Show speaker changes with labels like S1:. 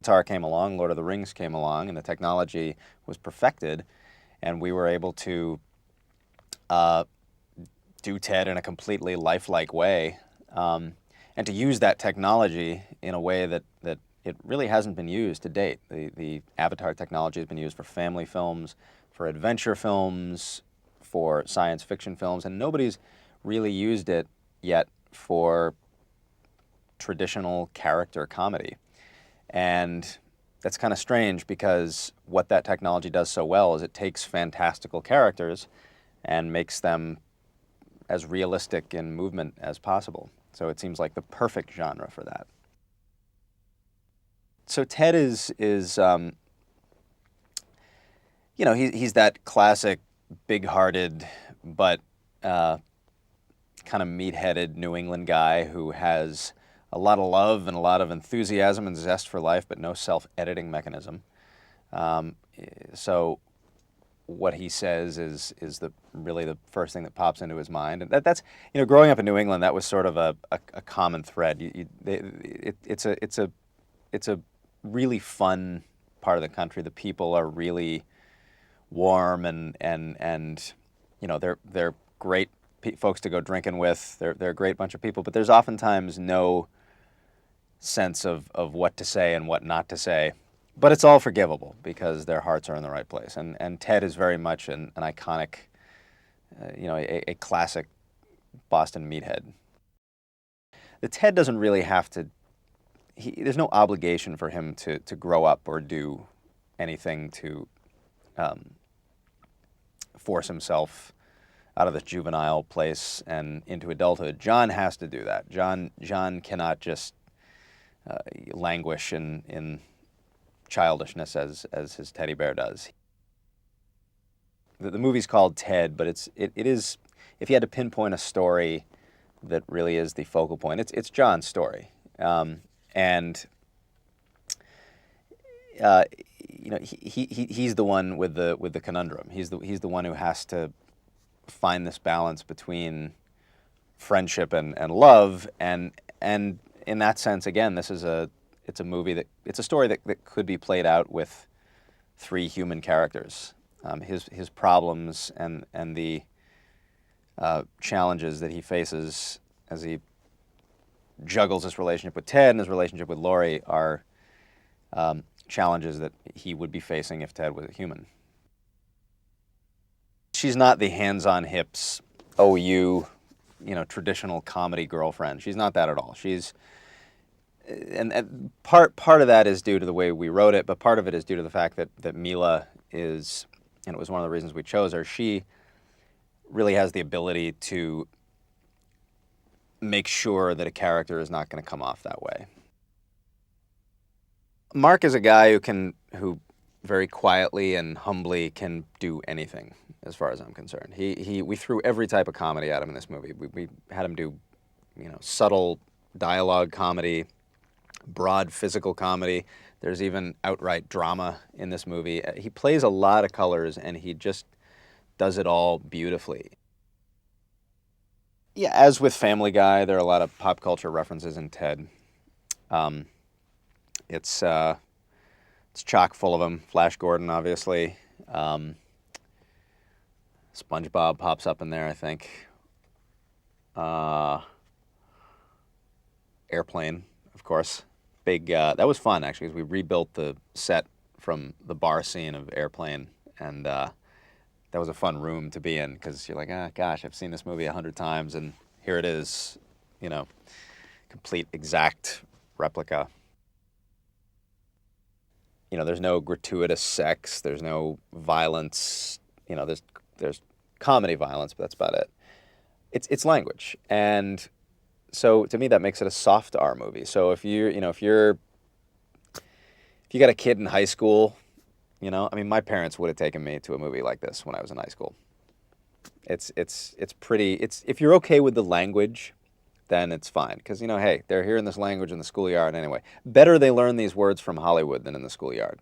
S1: Avatar came along, Lord of the Rings came along, and the technology was perfected, and we were able to do Ted in a completely lifelike way, and to use that technology in a way that it really hasn't been used to date. The Avatar technology has been used for family films, for adventure films, for science fiction films, and nobody's really used it yet for traditional character comedy. And that's kind of strange, because what that technology does so well is it takes fantastical characters and makes them as realistic in movement as possible. So it seems like the perfect genre for that. So Ted is he's that classic big-hearted but kind of meat-headed New England guy who has a lot of love and a lot of enthusiasm and zest for life, but no self-editing mechanism. So what he says is really the first thing that pops into his mind, and that's growing up in New England, that was sort of a common thread. It's a really fun part of the country. The people are really warm and they're great folks to go drinking with. They're a great bunch of people, but there's oftentimes no sense of what to say and what not to say. But it's all forgivable because their hearts are in the right place. And Ted is very much an iconic, a classic Boston meathead. The Ted doesn't really have to, there's no obligation for him to grow up or do anything to force himself out of this juvenile place and into adulthood. John has to do that. John cannot just languish in childishness as his teddy bear does. The movie's called Ted, but it is, if you had to pinpoint a story that really is the focal point, it's John's story. He's the one with the conundrum. He's the one who has to find this balance between friendship and love, and in that sense, again, it's a story that could be played out with three human characters. His problems and the challenges that he faces as he juggles his relationship with Ted and his relationship with Laurie are challenges that he would be facing if Ted was a human. She's not the hands-on-hips, traditional comedy girlfriend. She's not that at all. And part of that is due to the way we wrote it, but part of it is due to the fact that Mila is, and it was one of the reasons we chose her, she really has the ability to make sure that a character is not going to come off that way. Mark is a guy who very quietly and humbly can do anything, as far as I'm concerned. We threw every type of comedy at him in this movie. We had him do, subtle dialogue comedy, broad physical comedy. There's even outright drama in this movie. He plays a lot of colors, and he just does it all beautifully. Yeah, as with Family Guy, there are a lot of pop culture references in Ted. It's chock full of them. Flash Gordon, obviously. SpongeBob pops up in there, I think. Airplane, of course. That was fun, actually, because we rebuilt the set from the bar scene of Airplane, and that was a fun room to be in, because you're like, gosh, I've seen this movie 100 times, and here it is, complete exact replica. There's no gratuitous sex, there's no violence, there's comedy violence, but that's about it. It's language, and so to me that makes it a soft R movie. So if you got a kid in high school, my parents would have taken me to a movie like this when I was in high school. It's if you're okay with the language, then it's fine, because hey, they're hearing this language in the schoolyard anyway. Better they learn these words from Hollywood than in the schoolyard.